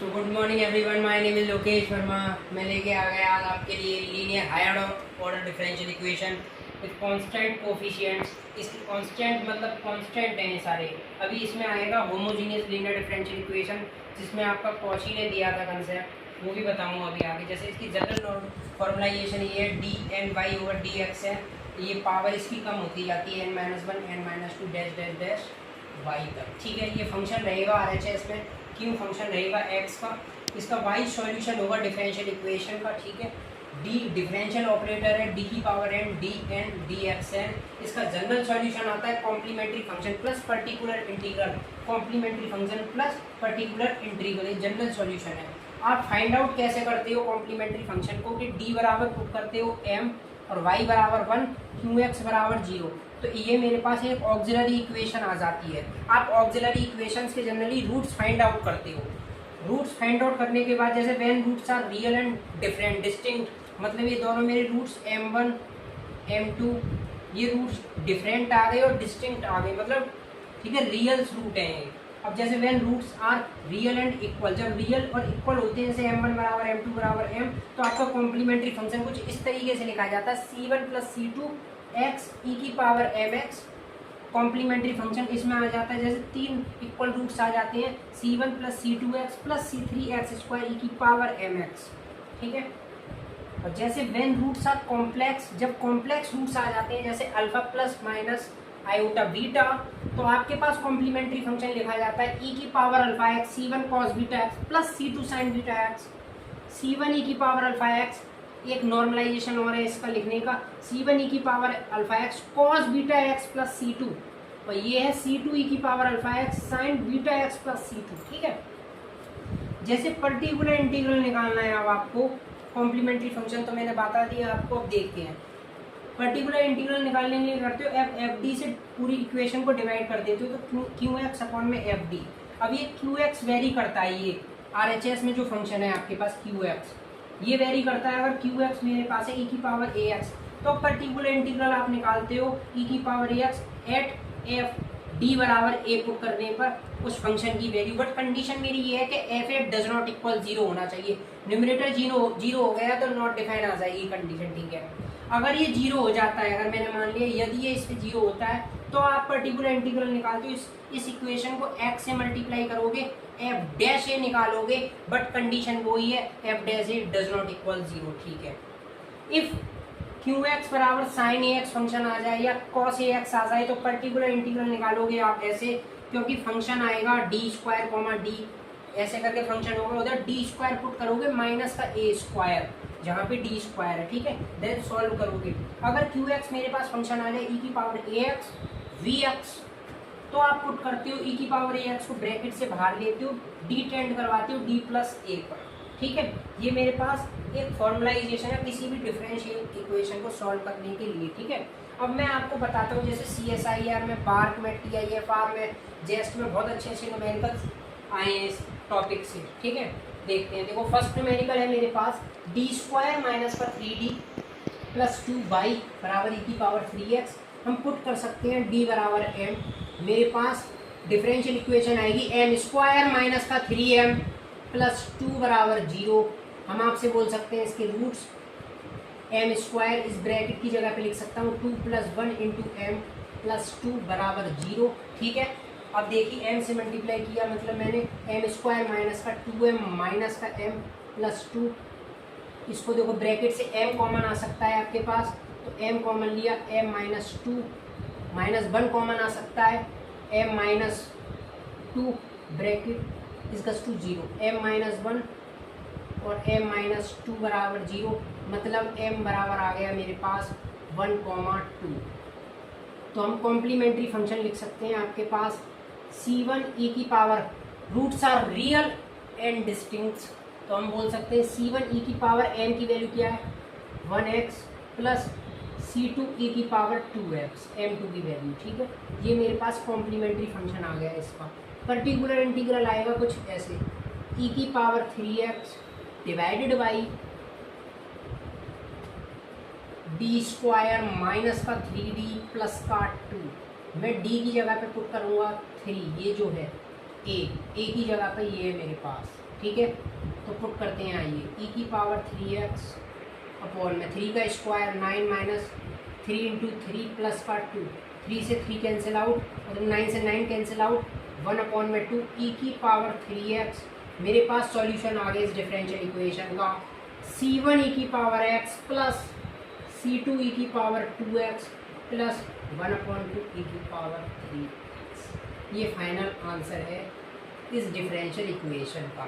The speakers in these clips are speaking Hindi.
So good morning everyone, my name is Lokesh Verma. मैं लेके आ गया आज आपके लिए linear higher order differential equation with constant coefficients. इसकी कांस्टेंट मतलब कांस्टेंट हैं सारे। अभी इसमें आएगा होमोजीनियस लीनियर डिफरेंशियल इक्वेशन, जिसमें आपका कॉची ने दिया था कंसेप्ट, वो भी बताऊंगा अभी आगे। जैसे इसकी जनरल फॉर्मुलाइजेशन ये d n y over d x है। ये पावर इसकी कम होती जाती है n-1 n-2 dash dash dash Y तक। ठीक है, ये फंक्शन रहेगा RHS में। क्यों फंक्शन रहेगा x का, इसका y सॉल्यूशन होगा डिफरेंशियल इक्वेशन का। ठीक है, d डिफरेंशियल ऑपरेटर है, d की power n d n d x n. इसका जनरल सॉल्यूशन आता है complementary function plus particular integral, complementary function plus particular integral, ये जनरल सॉल्यूशन है। आप फाइंड आउट कैसे करते हो कॉम्प्लीमेंट्री फंक्शन को कि d बराबर पुट करते हो m और y बराबर 1 qx बराबर 0, तो ये मेरे पास एक ऑक्सिलरी इक्वेशन आ जाती है। आप ऑक्सिलरी इक्वेशंस के जनरली रूट्स फाइंड आउट करते हो। रूट्स फाइंड आउट करने के बाद जैसे when roots are real and different distinct, मतलब ये दोनों मेरे रूट्स m1 m2 ये रूट्स डिफरेंट आ गए और डिस्टिंक्ट आ गए, मतलब ठीक है रियल रूट हैं ये। अब जैसे when roots are real and equal, जब रियल और इक्वल होते हैं जैसे m1 बराबर m2 बराबर m, तो आपका कॉम्प्लीमेंट्री फंक्शन कुछ इस तरीके से लिखा जाता है c1 plus c2 x e की पावर mx। कॉम्प्लीमेंट्री फंक्शन इसमें आ जाता है जैसे तीन इक्वल रूट्स आ जाते हैं c1 plus c2x plus c3x square e की पावर mx। ठीक है, और जैसे व्हेन रूट्स आर कॉम्प्लेक्स, जब कॉम्प्लेक्स रूट्स आ जाते हैं जैसे alpha plus minus iota beta, तो आपके पास कॉम्प्लीमेंट्री फंक्शन लिखा जाता है e की power alpha x c1 cos beta x plus c2 sine beta x. c1 e की पावर अल्फा एक्स, एक नॉर्मलाइजेशन हो रहा है इसका लिखने का, c1 e की power alpha x cos beta x plus c2, और ये है c2 e की power alpha x sign beta x plus c2। ठीक है, जैसे पर्टिकुलर इंटीग्रल निकालना है अब आपको कॉम्प्लीमेंट्री फंक्शन, तो मैंने बता दिया आपको। अब देखते हैं पर्टिकुलर इंटीग्रल निकालने के लिए करते हो एफ डी से पूरी इक्वेशन को डिवाइड कर देते हो तो क्यू एक्स अपॉन में एफ डी। अब ये क्यू एक्स वेरी करता है, ये RHS में जो फंक्शन है आपके पास क्यू एक्स ये वेरी करता है। अगर क्यू एक्स मेरे पास है e की पावर ए एक्स, तो पर्टिकुलर इंटीग्रल आप निकालते हो e की power a x eight F D बराबर ए पुट करने पर उस फंक्शन की वैल्यू। बट कंडीशन मेरी ये है कि F F does not equal 0 होना चाहिए। न्यूमरेटर जीरो हो गया तो नॉट डिफाइन आ जाएगी कंडीशन। ठीक है, अगर ये 0 हो जाता है, अगर मैंने मान लिया यदि ये इस पे 0 होता है, तो आप पर्टिकुलर इंटीग्रल निकालते हो इस इक्वेशन को x से मल्टीप्लाई करोगे, एफ डैश ए निकालोगे, बट कंडीशन वही है F dash A does not equal 0। ठीक है, इफ क्यू एक्स बराबर साइन ए एक्स फंक्शन आ जाए या कॉस ए एक्स आ जाए, तो पर्टिकुलर इंटीग्रल निकालोगे आप ऐसे, क्योंकि फंक्शन आएगा डी स्क्वायर कॉमा डी, ऐसे करके फंक्शन होगा, उधर डी स्क्वायर पुट करोगे माइनस का ए स्क्वायर जहाँ पे डी स्क्वायर है। ठीक है, देन सॉल्व करोगे। अगर क्यू एक्स मेरे पास फंक्शन आ जाए e की power a x v x, तो आप पुट करते हो e की पावर ए एक्स को ब्रैकेट से बाहर लेते हो, डी टेंड करवाते हो डी प्लस ए पर। ठीक है, ये मेरे पास एक फॉर्मुलाइजेशन है किसी भी डिफरेंशियल इक्वेशन को सॉल्व करने के लिए। ठीक है, अब मैं आपको बताता हूँ जैसे CSIR में, बार्क में, TIFR में, जेस्ट में बहुत अच्छे अच्छे न्यूमेरिकल्स आए हैं इस टॉपिक से। ठीक है, देखते हैं। देखो फर्स्ट न्यूमेरिकल है मेरे पास डी स्क्वायर माइनस का 3d प्लस 2y बराबर e की पावर 3x। हम पुट कर सकते हैं d बराबर m, मेरे पास डिफरेंशियल इक्वेशन आएगी m स्क्वायर माइनस का 3m प्लस 2 बराबर 0। हम आपसे बोल सकते हैं इसके रूट्स, m स्क्वायर इस ब्रैकेट की जगह पे लिख सकता हूँ 2 प्लस 1 इंटू m प्लस 2 बराबर 0। ठीक है, अब देखिए m से मल्टीप्लाई किया, मतलब मैंने m स्क्वायर माइनस का 2m माइनस का m प्लस 2, इसको देखो ब्रैकेट से m कॉमन आ सकता है आपके पास, तो m कॉमन लिया, m माइनस 2 माइनस 1 कॉमन आ सकता है, m माइनस 2 ब्रैकेट इसका 2 0, m माइनस 1 और m माइनस 2 बराबर 0, मतलब m बराबर आ गया मेरे पास 1,2। तो हम कॉम्प्लीमेंट्री फंक्शन लिख सकते हैं आपके पास c1 e की power, roots are real and distinct, तो हम बोल सकते हैं c1 e की पावर m की वैल्यू क्या है 1x प्लस c2 e की पावर 2x m2 की वैल्यू। ठीक है, ये मेरे पास कॉम्प्लीमेंट्री फंक्शन आ गया इसका। पर्टिकुलर इंटीग्रल आएगा कुछ ऐसे e की power 3x divided by D square minus का 3d प्लस का 2, मैं d की जगह पे पुट करूँगा 3, ये जो है a की जगह पे ये है मेरे पास। ठीक है, तो पुट करते हैं आइए, ई की पावर 3x अपॉन में 3 का स्क्वायर 9 माइनस 3 इंटू 3 प्लस का 2, 3 से 3 कैंसिल आउट और 9 से 9 कैंसिल आउट, 1 अपॉन में 2 ई की पावर 3x। मेरे पास सॉल्यूशन आ गया इस डिफरेंशियल इक्वेशन का, c1 ई की पावर x प्लस c2 ई की पावर 2x प्लस 1 अपॉन 2 ई की पावर 3x। ये फाइनल आंसर है इस डिफरेंशियल इक्वेशन का।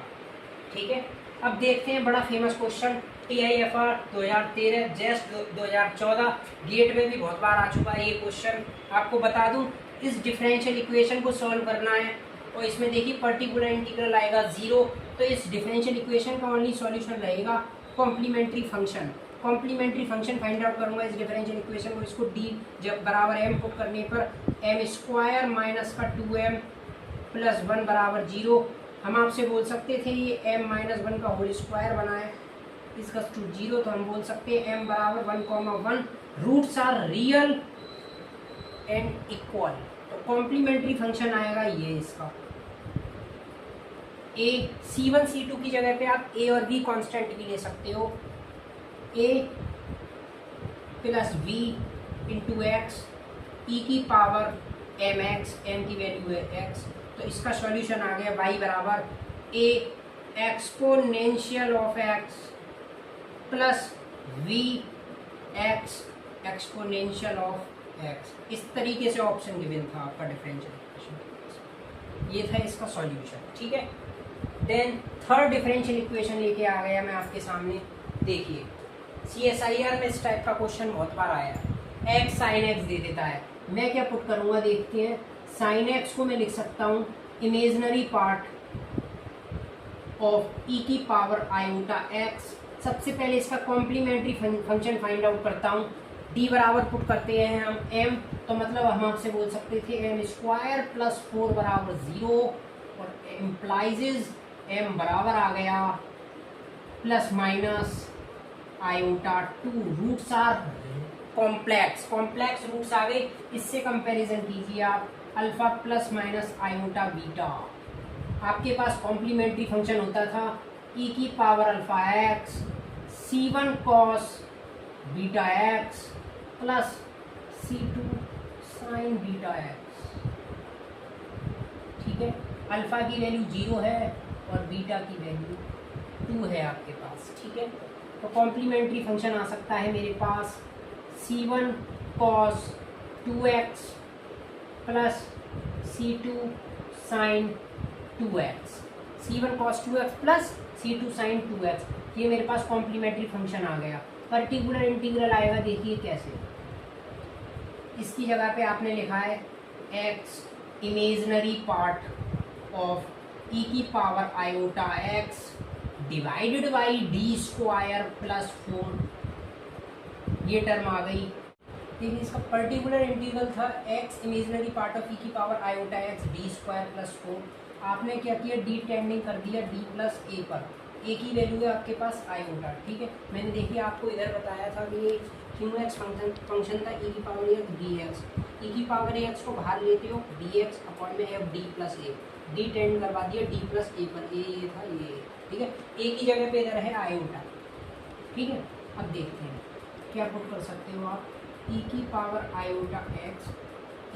ठीक है, अब देखते हैं बड़ा फेमस क्वेश्चन TIFR 2013 जेस्ट 2014 गेट में भी बहुत बार आ चुका है ये क्वेश्चन। आपको बता दूं, इस डिफरेंशियल इक्वेशन को सॉल्व करना है और इसमें देखिए पर्टिकुलर इंटीग्रल आएगा 0, तो इस डिफरेंशियल इक्वेशन का ओनली सॉल्यूशन रहेगा complementary function. Complementary function find out करूंगा इस डिफरेंशियल इक्वेशन को, इसको d जब बराबर m पुट करने पर m स्क्वायर माइनस का 2m प्लस 1 बराबर 0। हम आपसे बोल सकते थे ये m माइनस 1 का होल स्क्वायर बना है, इसका टू 0, तो हम बोल सकते हैं m बराबर 1,1, roots are real and equal. तो कॉम्प्लीमेंट्री फंक्शन आएगा ये इसका a, c1 c2 की जगह पे आप a और b कांस्टेंट भी ले सकते हो, a plus b into X E की पावर mx, m की वैल्यू है x, तो इसका सॉल्यूशन आ गया y बराबर a exponential of x plus v x exponential of x। इस तरीके से ऑप्शन गिवन था आपका डिफरेंशियल इक्वेशन, ये था इसका सॉल्यूशन। ठीक है, देन थर्ड डिफरेंशियल इक्वेशन लेके आ गया मैं आपके सामने। देखिए CSIR में इस टाइप का क्वेश्चन बहुत बार आया है, x sin x दे देता है, मैं क्या पुट करूँगा देखते हैं। sin x को मैं लिख सकता हूँ इमेजनरी पार्ट ऑफ e की पावर आयोटा x। सबसे पहले इसका कॉम्प्लीमेंट्री फंक्शन फाइंड आउट करता हूँ, d बराबर पुट करते हैं हम m, तो मतलब हम आपसे बोल सकते थे m स्क्वायर प्लस 4 बराबर 0, और इम्प्लाइज m बराबर आ गया plus minus iota 2, roots are complex roots आ गए, इससे कंपैरिजन कीजिए आप, alpha plus minus iota beta. आपके पास कॉम्प्लीमेंट्री फंक्शन होता था e की power alpha x c1 cos beta x plus c2 sine beta x। ठीक है, अल्फा की वैल्यू 0 है और बीटा की वैल्यू 2 है आपके पास। ठीक है, तो कॉम्प्लीमेंट्री फंक्शन आ सकता है मेरे पास c1 cos 2x plus c2 sine 2x, c1 cos 2x plus c2 sine 2x, ये मेरे पास कॉम्प्लीमेंट्री फंक्शन आ गया। पर्टिकुलर इंटीग्रल आएगा, देखिए कैसे, इसकी जगह पे आपने लिखा है x imaginary part of e की power iota x divided by D square plus 4, ये टर्म आ गई। देखिए इसका पर्टिकुलर इंटीग्रल था x imaginary part of e की power iota x D square plus 4। आपने क्या किया, d टेंडिंग कर दिया d प्लस a पर, a की वैल्यू है आपके पास आयोटा। ठीक है, मैंने देखिए आपको इधर बताया था कि ये QX फंक्शन था e की पावर x dx, e की पावर x को बाहर लेते हो dx अपॉन में f d plus a, d tend करवा दिया d प्लस a पर, ये था ये। ठीक है, a की जगह पे इधर है आयोटा। ठीक है, अब देखते हैं क्या पुट कर सकते हो आप, e की power iota x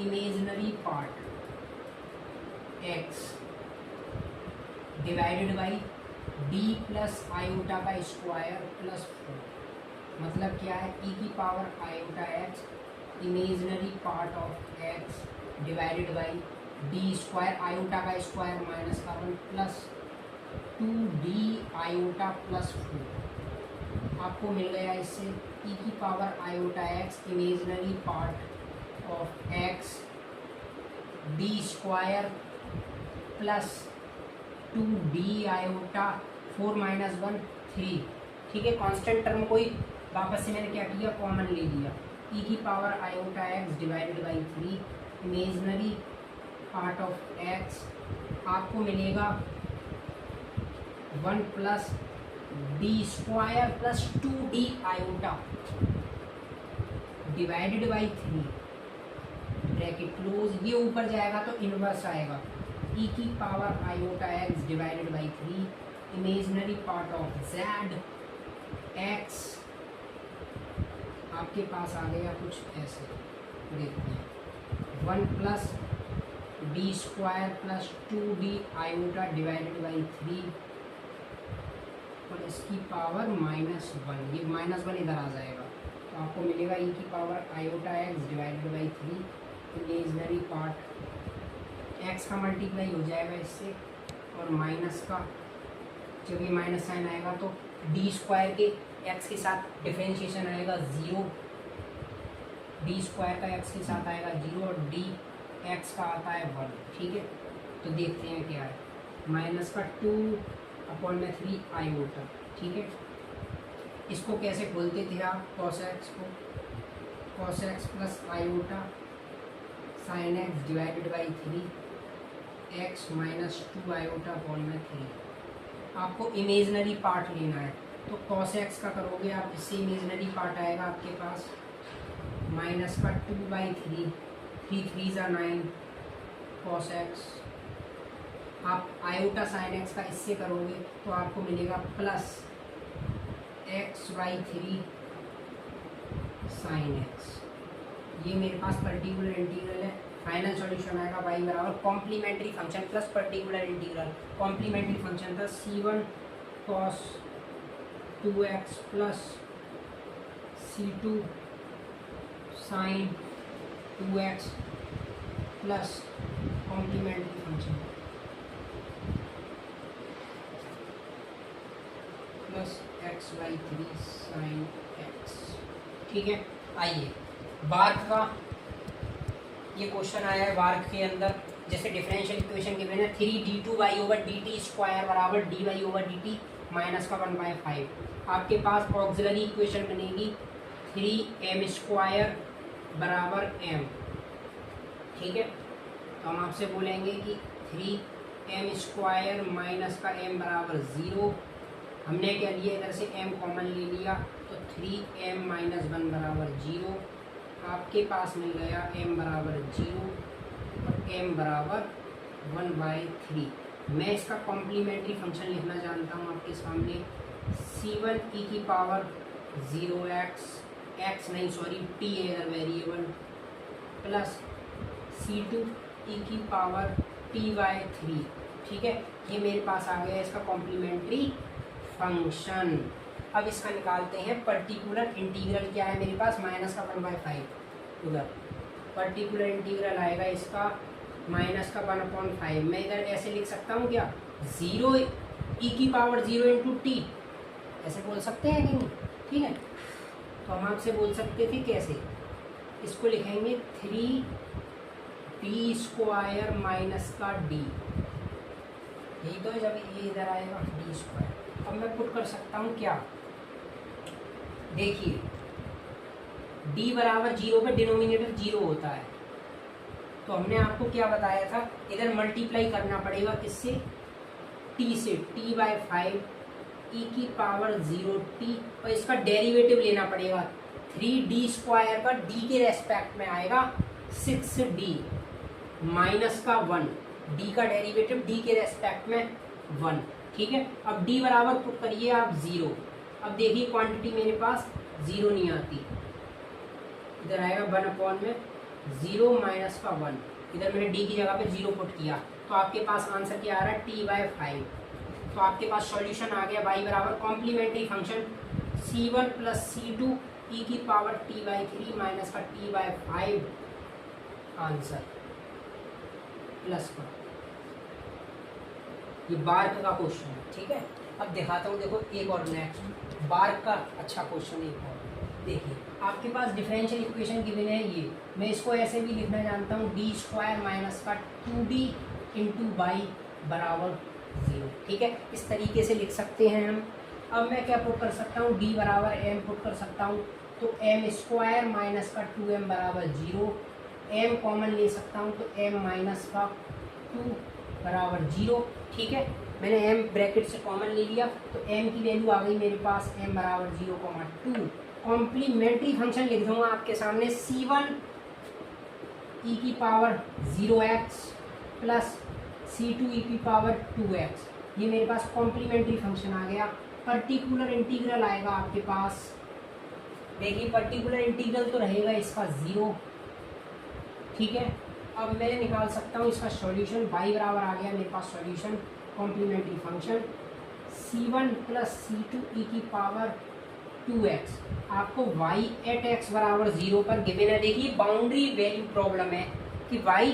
imaginary part x divided by d plus iota का स्क्वायर प्लस 4, मतलब क्या है, e की power iota x imaginary part of x divided by d square iota का स्क्वायर माइनस का 1 प्लस 2d आयोटा प्लस 4। आपको मिल गया इससे e की power iota x imaginary part of x d square plus 2d iota 4 minus 1 3। ठीक है, कांस्टेंट टर्म कोई वापस से मैंने क्या किया, कॉमन ले लिया, e की power iota x divided by 3 imaginary part of x, आपको मिलेगा 1 plus D square plus 2d iota divided by 3 bracket close, ये ऊपर जाएगा तो इनवर्स आएगा, e की power iota x divided by 3 imaginary part of Z x आपके पास आ गया कुछ ऐसे, देखते हैं 1 plus D square plus 2d iota divided by 3 और इसकी पावर -1, ये -1 इधर आ जाएगा तो आपको मिलेगा ई की power iota x divided by 3 imaginary part x का मल्टीप्लाई हो जाएगा इससे और माइनस का, जब ये माइनस साइन आएगा तो डी स्क्वायर के एक्स के साथ डिफरेंशिएशन आएगा 0, डी स्क्वायर का एक्स के साथ आएगा 0 और डी एक्स का आता है 1, ठीक है। तो देखते हैं क्या है, माइनस का 2/3 आयोटा, ठीक है। इसको कैसे खोलते थे आप, कॉस एक्स को, cos x plus iota sine x divided by 3 x minus 2 iota upon में 3। आपको इमेजनरी पार्ट लेना है तो कॉस एक्स का करोगे आप, इससे इमेजनरी पार्ट आएगा आपके पास माइनस का 2/3, 3 3 ज़ा 9 कॉस एक्स। आप आयोटा साइन एक्स का इससे करोगे तो आपको मिलेगा प्लस x/3 साइन एक्स। ये मेरे पास पर्टिकुलर इंटीग्रल है, फाइनल सॉल्यूशन आएगा y बराबर complementary function plus particular integral. Complementary function था c1 cos 2x plus c2 sine 2x plus complementary function plus x/3 sine x, ठीक है। आइए बार्क का ये क्वेश्चन आया है, बार्क के अंदर जैसे डिफरेंशियल इक्वेशन गिवन है 3d2y/dt² बराबर dy/dt माइनस का 1/5। आपके पास ऑक्सिलरी इक्वेशन बनेगी 3m² बराबर m, ठीक है। तो हम आपसे बोलेंगे कि 3m² माइनस का m बराबर 0। हमने क्या लिया, इधर से m कॉमन ले लिया तो 3m - 1 बराबर 0। आपके पास मिल गया m बराबर 0 और m बराबर 1/3। मैं इसका कॉम्प्लीमेंट्री फंक्शन लिखना जानता हूँ आपके सामने, c1 e की पावर 0x, x नहीं सॉरी t है इधर वेरिएबल, प्लस c2 e की पावर t/3, ठीक है। ये मेरे पास आ गया इसका कॉम्प्लीमेंट्री फंक्शन। अब इसका निकालते हैं पर्टिकुलर इंटीग्रल, क्या है मेरे पास माइनस का 1/5, उधर पर्टिकुलर इंटीग्रल आएगा इसका माइनस का 1/5। मैं इधर ऐसे लिख सकता हूँ क्या, 0 e की पावर 0 इंटू टी, ऐसे बोल सकते हैं कि नहीं, ठीक है। तो हम आपसे बोल सकते थे कैसे, इसको लिखेंगे 3d² माइनस का d, यही तो है जब ये इधर आएगा d²। अब मैं पुट कर सकता हूँ क्या, देखिए d बराबर 0 पे डिनोमिनेटर 0 होता है, तो हमने आपको क्या बताया था, इधर मल्टीप्लाई करना पड़ेगा किससे, t से, t/5 e की पावर 0t और इसका डेरिवेटिव लेना पड़ेगा 3d² का d के रेस्पेक्ट में आएगा 6d माइनस का 1, d का डेरिवेटिव d के रेस्पेक्ट में 1, ठीक है। अब d बराबर पुट करिए आप 0। अब देखिए क्वांटिटी मेरे पास 0 नहीं आती, इधर आएगा 1/0 माइनस का 1, इधर मैंने d की जगह पे 0 पुट किया तो आपके पास आंसर क्या आ रहा है, t/5। तो आपके पास सॉल्यूशन आ गया y बराबर complementary function c1 plus c2 e की पावर t/3 माइनस का t/5, आंसर प्लस का। ये बार्क का क्वेश्चन है, ठीक है। अब दिखाता हूँ, देखो एक और नेक्स्ट बार्क का अच्छा क्वेश्चन एक और, देखिए आपके पास डिफरेंशियल इक्वेशन गिवन है ये, मैं इसको ऐसे भी लिखना जानता हूँ d² माइनस का 2d इंटू y बराबर 0, ठीक है। इस तरीके से लिख सकते हैं हम। अब मैं क्या पुट कर सकता हूँ, d बराबर m पुट कर सकता हूँ, तो m² माइनस का 2m बराबर 0, m कॉमन ले सकता हूँ तो m माइनस का 2 बराबर 0, ठीक है। मैंने m ब्रैकेट से कॉमन ले लिया तो m की वैल्यू आ गई मेरे पास m बराबर 0,2। कॉम्प्लीमेंट्री फंक्शन लिख दूंगा आपके सामने, c1 e की power 0x plus c2 e की पावर 2x ये मेरे पास कॉम्प्लीमेंट्री फंक्शन आ गया। पर्टिकुलर इंटीग्रल आएगा आपके पास, देखिए पर्टिकुलर इंटीग्रल तो रहेगा इसका 0, ठीक है। अब मैं निकाल सकता हूँ इसका सॉल्यूशन, y बराबर आ गया मेरे पास solution complementary function c1 plus c2 e की पावर 2x। आपको y एट x बराबर 0 पर गिवन है। देखिए बाउंड्री वैल्यू प्रॉब्लम है कि y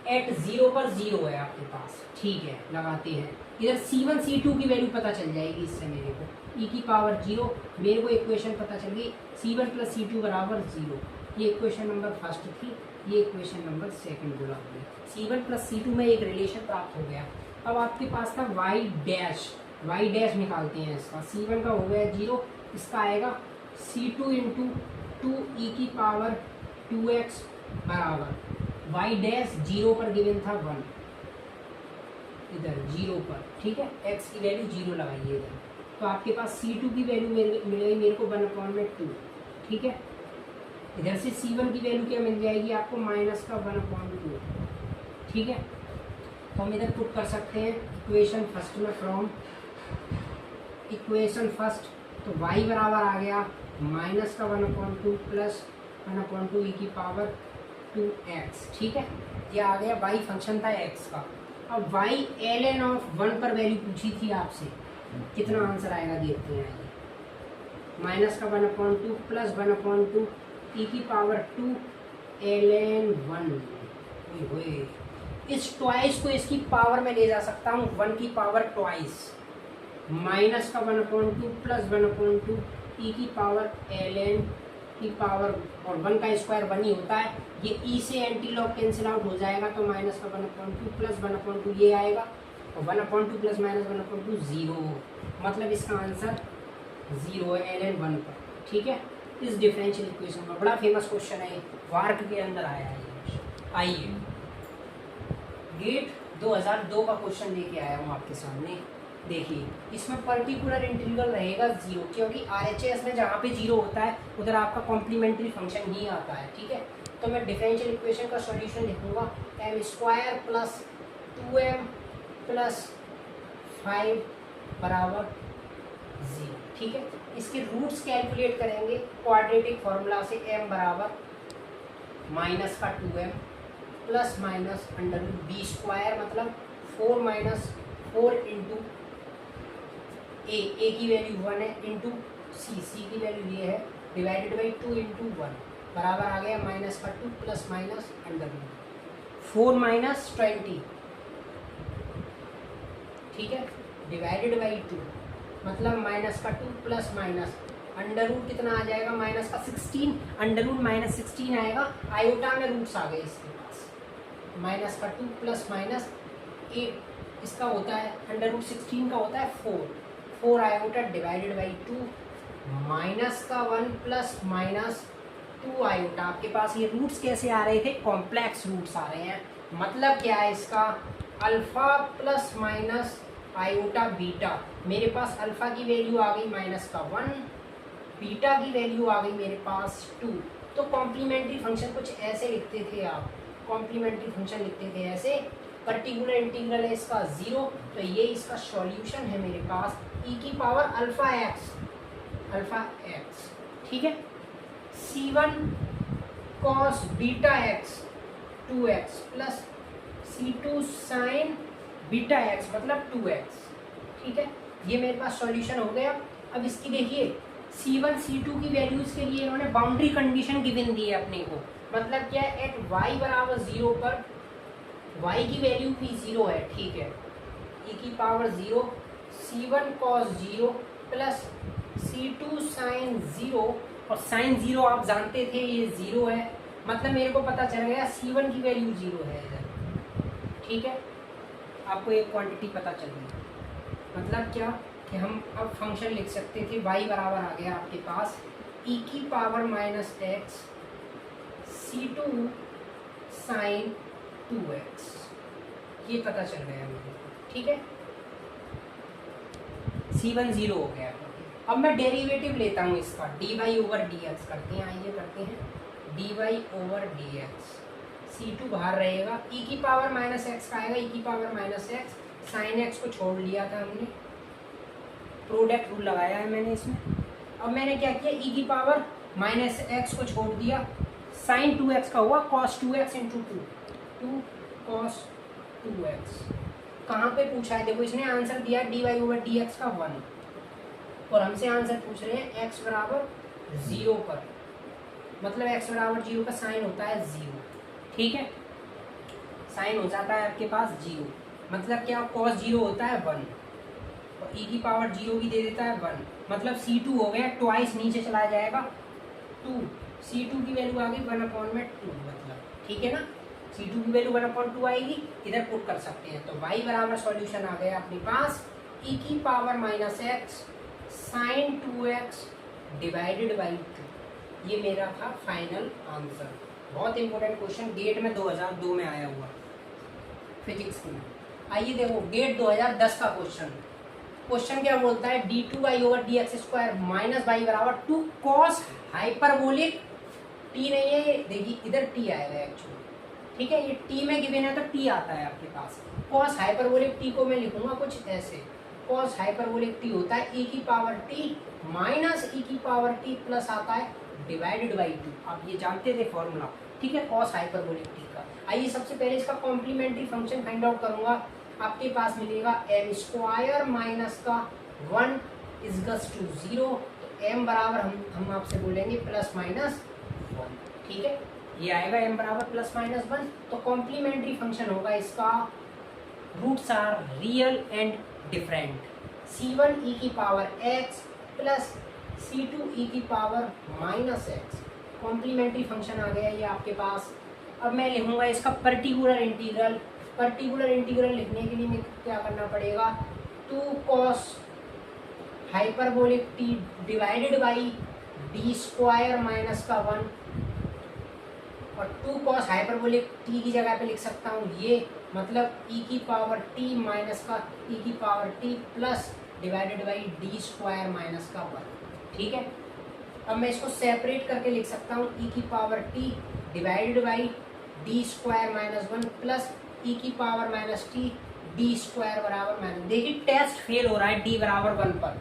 एट 0 पर 0 है आपके पास, ठीक है। लगाते हैं इधर c1 c2 की वैल्यू पता चल जाएगी इससे मेरे को, e की पावर 0 मेरे को इक्वेशन पता चल गई, c1 प्लस c2 बराबर 0। ये इक्वेशन नंबर फर्स्ट थी, ये इक्वेशन नंबर सेकंड बोला हमने। c1 प्लस c2 में एक रिलेशन प्राप्त हो गया। अब आपके पास था y डैश निकालते हैं इसका, c1 का हो गया 0, इसका आएगा c2 इंटू 2 e की पावर 2x बराबर y डैश 0 पर गिवन था 1, इधर 0 पर, ठीक है। x की वैल्यू 0 लगाइए इधर, तो आपके पास c2 की वैल्यू मिलेगी मेरे को 1/2, ठीक है। इधर से c1 की वैल्यू क्या मिल जाएगी आपको, माइनस का 1/2, ठीक है। तो हम इधर पुट कर सकते हैं इक्वेशन फर्स्ट में, फ्रॉम इक्वेशन फर्स्ट, तो y बराबर आ गया माइनस का 1/2 प्लस 1/2 e की पावर 2x, ठीक है। ये आ गया y फंक्शन था x का। अब y ln ऑफ 1 पर वैल्यू पूछी थी आपसे, कितना आंसर आएगा देखते हैं। माइनस का 1/2 प्लस 1/2 e की पावर 2 ln 1। इस ट्वाइस को इसकी पावर में ले जा सकता हूँ, 1 की पावर ट्वाइस, माइनस का 1/2 प्लस 1/2 e की पावर ln की पावर, और 1 का स्क्वायर 1 ही होता है। ये e से एंटी लॉग कैंसिल आउट हो जाएगा, तो माइनस का 1/2 प्लस 1/2 ये आएगा, और 1/2 प्लस माइनस 1/2 0, मतलब इसका आंसर 0 है ln 1 पर, ठीक है। इस डिफरेंशियल इक्वेशन में बड़ा फेमस क्वेश्चन है, वार्क के अंदर आया है ये। आइए गेट 2002 का क्वेश्चन लेके आया हूँ आपके सामने। देखिए इसमें पर्टिकुलर इंटीग्रल रहेगा 0, क्योंकि RHS में जहाँ पे 0 होता है उधर आपका कॉम्प्लीमेंट्री फंक्शन ही आता है, ठीक है। तो मैं डिफरेंशियल इक्वेशन का सॉल्यूशन लिखूंगा m² प्लस 2m प्लस 5 बराबर 0, ठीक है। इसके रूट्स कैलकुलेट करेंगे क्वाड्रेटिक फॉर्मूला से, m बराबर माइनस का 2m plus minus under b² मतलब 4 माइनस 4 इंटू ए की वैल्यू 1 है, इंटू सी की वैल्यू ये है, डिवाइडेड बाई 2 इंटू 1 बराबर आ गया माइनस का 2 प्लस माइनस अंडर 4 माइनस 20, ठीक है, डिवाइडेड बाई 2 मतलब माइनस का 2 प्लस माइनस अंडर रूट कितना आ जाएगा, माइनस का 16, अंडर रूट माइनस 16 आएगा, आयोटा में रूट्स आ गए इसके पास, माइनस का 2 प्लस माइनस 8 इसका होता है, अंडर रूट 16 का होता है 4 आयोटा डिवाइडेड बाई 2, माइनस का 1 प्लस माइनस 2 आयोटा। आपके पास ये रूट्स कैसे आ रहे थे, कॉम्प्लेक्स रूट्स आ रहे हैं, मतलब क्या है इसका, alpha plus minus iota beta. मेरे पास अल्फा की वैल्यू आ गई माइनस का 1, बीटा की वैल्यू आ गई मेरे पास 2। तो कॉम्प्लीमेंट्री फंक्शन कुछ ऐसे लिखते थे आप, कॉम्प्लीमेंट्री फंक्शन लिखते थे ऐसे, पर्टिकुलर इंटीग्रल है इसका 0, तो ये इसका सॉल्यूशन है मेरे पास e की पावर अल्फा x, ठीक है। c1 cos beta x 2x plus c2 sin beta x मतलब 2x, ठीक है। ये मेरे पास सॉल्यूशन हो गया। अब इसकी देखिए c1 c2 की वैल्यूज के लिए इन्होंने बाउंड्री कंडीशन गिवन दी है अपने को, मतलब क्या है, एट y बराबर 0 पर y की वैल्यू भी 0 है, ठीक है, e की power 0 c1 cos 0 plus c2 sin 0, और sin 0 आप जानते थे ये 0 है, मतलब मेरे को पता चल गया c1 की वैल्यू 0 है इधर, ठीक है। आपको एक क्वांटिटी पता चल गई, मतलब क्या कि हम अब फंक्शन लिख सकते थे, y बराबर आ गया आपके पास e की power minus x c2 sin 2x, ये पता चल गया मुझे, ठीक है। c1 0 हो गया। अब मैं डेरिवेटिव लेता हूँ इसका, dy ओवर dx करते हैं, आइए करते हैं, dy ओवर dx, c2 बाहर रहेगा, e की पावर माइनस x का आएगा, e की power minus x sine x को छोड़ लिया था हमने, प्रोडक्ट रूल लगाया है मैंने इसमें। अब मैंने क्या किया, ई की पावर माइनस एक्स को छोड़ दिया, साइन 2x का हुआ cos 2x into 2 cos 2x। कहाँ पे पूछा है, देखो इसने आंसर दिया dy ओवर dx का 1 और हमसे आंसर पूछ रहे हैं x बराबर 0 पर, मतलब x बराबर 0 का साइन होता है 0, ठीक है, साइन हो जाता है आपके पास 0, मतलब क्या, कॉस 0 होता है 1 और e की पावर 0 भी दे देता है 1, मतलब C2 हो गया, ट्वाइस नीचे चला जाएगा 2, C2 की वैल्यू आ गई 1/2, मतलब ठीक है ना, C2 की वैल्यू 1/2 आएगी, इधर पुट कर सकते हैं। तो y बराबर सॉल्यूशन आ गया अपने पास e की power minus x sine 2x divided by 2, ये मेरा था फाइनल आंसर। बहुत इंपॉर्टेंट क्वेश्चन, गेट में 2002 में आया हुआ फिजिक्स में। आइए देखो गेट 2010 का क्वेश्चन क्या बोलता है, d2y over dx² minus Y बराबर 2 कॉस हाइपरबोलिक t नहीं है, देखिए इधर t आएगा एक्चुअली, ठीक है, ये t में गिवन है तो t आता है आपके पास। कॉस हाइपरबोलिक t को मैं लिखूंगा कुछ ऐसे, कॉस हाइपरबोलिक t होता है e की पावर t माइनस e की पावर t प्लस आता है डिवाइडेड बाई 2, आप ये जानते थे फॉर्मूला, ठीक है, कॉस हाइपरबोलिक t का। आइए सबसे पहले इसका कॉम्प्लीमेंट्री फंक्शन फाइंड आउट करूंगा, आपके पास मिलेगा m स्क्वायर माइनस का 1 इजगस टू 0, तो m बराबर हम आपसे बोलेंगे प्लस माइनस 1, ठीक है, ये आएगा m बराबर प्लस माइनस 1। तो कॉम्प्लीमेंट्री फंक्शन होगा इसका, roots are real and different, c1 e की power x plus c2 e की power minus X, complementary function आ गया ये आपके पास। अब मैं लिखूंगा इसका पर्टिकुलर इंटीग्रल, पर्टिकुलर इंटीग्रल लिखने के लिए मैं क्या करना पड़ेगा, 2 cos hyperbolic t divided by d square minus का 1 और 2 कॉस हाइपरबोलिक t की जगह पे लिख सकता हूँ ये, मतलब e की पावर t माइनस का e की power t plus divided by d square minus का 1, ठीक है। अब मैं इसको सेपरेट करके लिख सकता हूँ e की power t divided by d square minus 1 plus e की power minus t d square बराबर माइनस, देखिए टेस्ट फेल हो रहा है d बराबर 1 पर,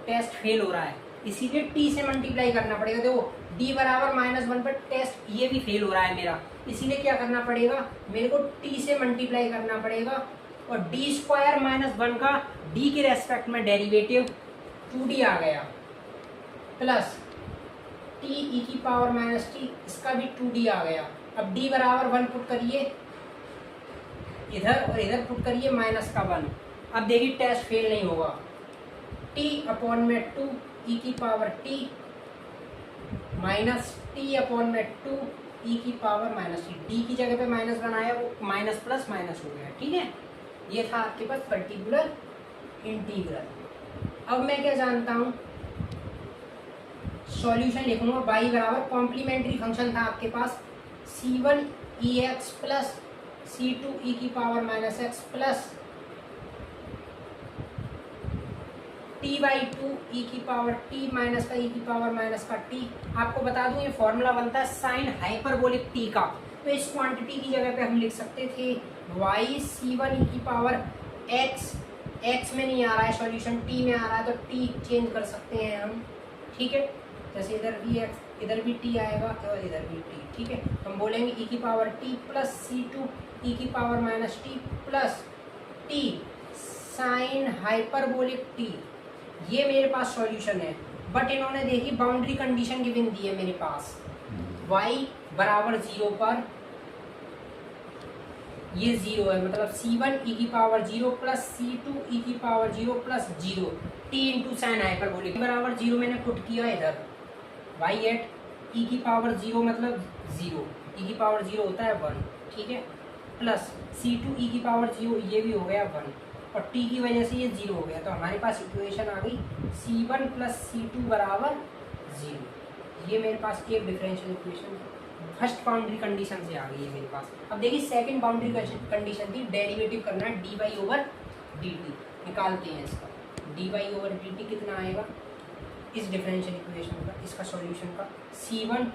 टेस्ट फेल हो रहा है, इसीलिए t से मल्टीप्लाई करना पड़ेगा। देखो d बराबर माइनस 1 पर टेस्ट ये भी फेल हो रहा है मेरा, इसीलिए क्या करना पड़ेगा, मेरे को t से मल्टीप्लाई करना पड़ेगा और d स्क्वायर माइनस 1 का d के रेस्पेक्ट में डेरिवेटिव 2d आ गया प्लस t e की पावर माइनस t, इसका भी 2d आ गया। अब d बराबर 1 पुट करिए इधर और इधर पुट करिए माइनस का 1, अब देखिए टेस्ट फेल नहीं होगा, t अपॉन में 2 e की power t minus t upon में 2 e की पावर माइनस t, d की जगह पे माइनस बनाया वो माइनस प्लस माइनस हो गया, ठीक है, ये था आपके पास पर्टिकुलर इंटीग्रल। अब मैं क्या जानता हूँ, सॉल्यूशन लिखूंगा y बराबर कॉम्प्लीमेंट्री फंक्शन था आपके पास c1 ex plus c2 e की power minus x plus t by 2 e की पावर t माइनस का e की पावर माइनस का t। आपको बता दूं ये फॉर्मूला बनता है साइन हाइपरबोलिक t का, तो इस क्वांटिटी की जगह पे हम लिख सकते थे y c1 e की पावर x, x में नहीं आ रहा है सॉल्यूशन, t में आ रहा है तो t चेंज कर सकते हैं हम, ठीक है, जैसे इधर भी x इधर भी t आएगा और इधर भी t, ठीक है, हम बोलेंगे e की power t plus c2 e की power minus t plus t sine hyperbolic t, ये मेरे पास सॉल्यूशन है। बट इन्होंने देखी बाउंड्री कंडीशन गिवन दी है मेरे पास, y बराबर 0 पर ये 0 है, मतलब c1 e की पावर 0 प्लस c2 e की power 0 plus 0 t into sine hyperbolic बराबर 0 मैंने पुट किया इधर, y एट e की पावर 0 मतलब 0, e की पावर 0 होता है 1, ठीक है, प्लस c2 e की पावर 0 ये भी हो गया 1 और t की वजह से ये 0 हो गया, तो हमारे पास इक्वेशन आ गई c1 प्लस c2 बराबर 0। ये मेरे पास एक differential equation first boundary condition से आ गई है मेरे पास। अब देखिए सेकंड बाउंड्री कंडीशन थी डेरिवेटिव करना है dy ओवर dt, निकालते हैं इसका dy ओवर dt कितना आएगा इस डिफरेंशियल इक्वेशन का, इसका सॉल्यूशन का c1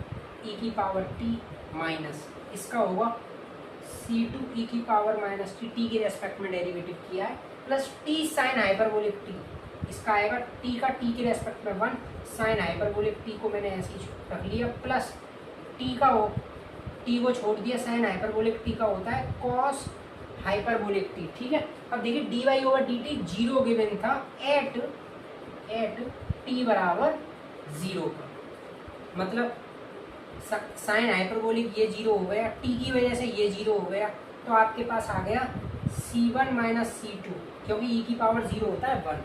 e की पावर t माइनस इसका होगा C2 e की पावर माइनस टी के रेस्पेक्ट में डेरिवेटिव किया है, plus T sine hyperbolic T, इसका आएगा टी का टी के रेस्पेक्ट में 1, साइन हाइपरबोलिक टी को मैंने ऐसे ही रख लिया, प्लस टी का वो टी को छोड़ दिया, साइन हाइपरबोलिक टी का होता है कॉस हाइपरबोलिक टी। ठीक है, अब देखिए d y over d t zero given था एट टी बराबर जीरो का, मतलब साइन हाइपरबोलिक ये जीरो हो गया, टी की वजह से ये जीरो हो गया, तो आपके पास आ गया C1 माइनस C2, क्योंकि ई की पावर जीरो होता है 1,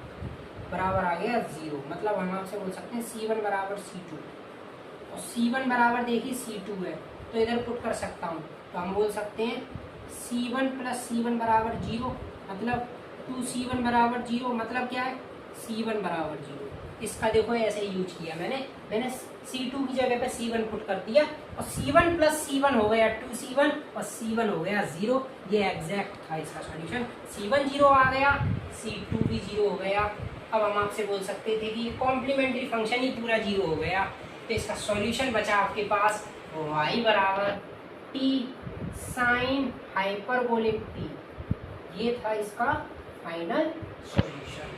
बराबर आ गया जीरो। मतलब हम आपसे बोल सकते हैं C1 बराबर C2, और C1 बराबर देखिए C2 है, तो इधर पुट कर सकता हूँ, तो हम बोल सकते हैं C1 प्लस C1 बराबर जीरो, मतलब 2C1 बराबर जीरो, मतलब क्या है C1 बराबर जीरो। इसका देखो ऐसे ही यूज किया मैंने C2 की जगह पे C1 पुट कर दिया, और C1 प्लस C1 हो गया 2C1, और C1 हो गया जीरो। ये एग्जैक्ट था इसका सॉल्यूशन, C1 जीरो आ गया, C2 भी जीरो हो गया। अब हम आपसे बोल सकते थे कि ये कॉम्प्लीमेंट्री फंक्शन ही पूरा जीरो हो गया, तो इसका सॉल्यूशन बचा आपके पास y बराबर टी साइन हाइपरबोलिक टी। ये था इसका फाइनल सॉल्यूशन।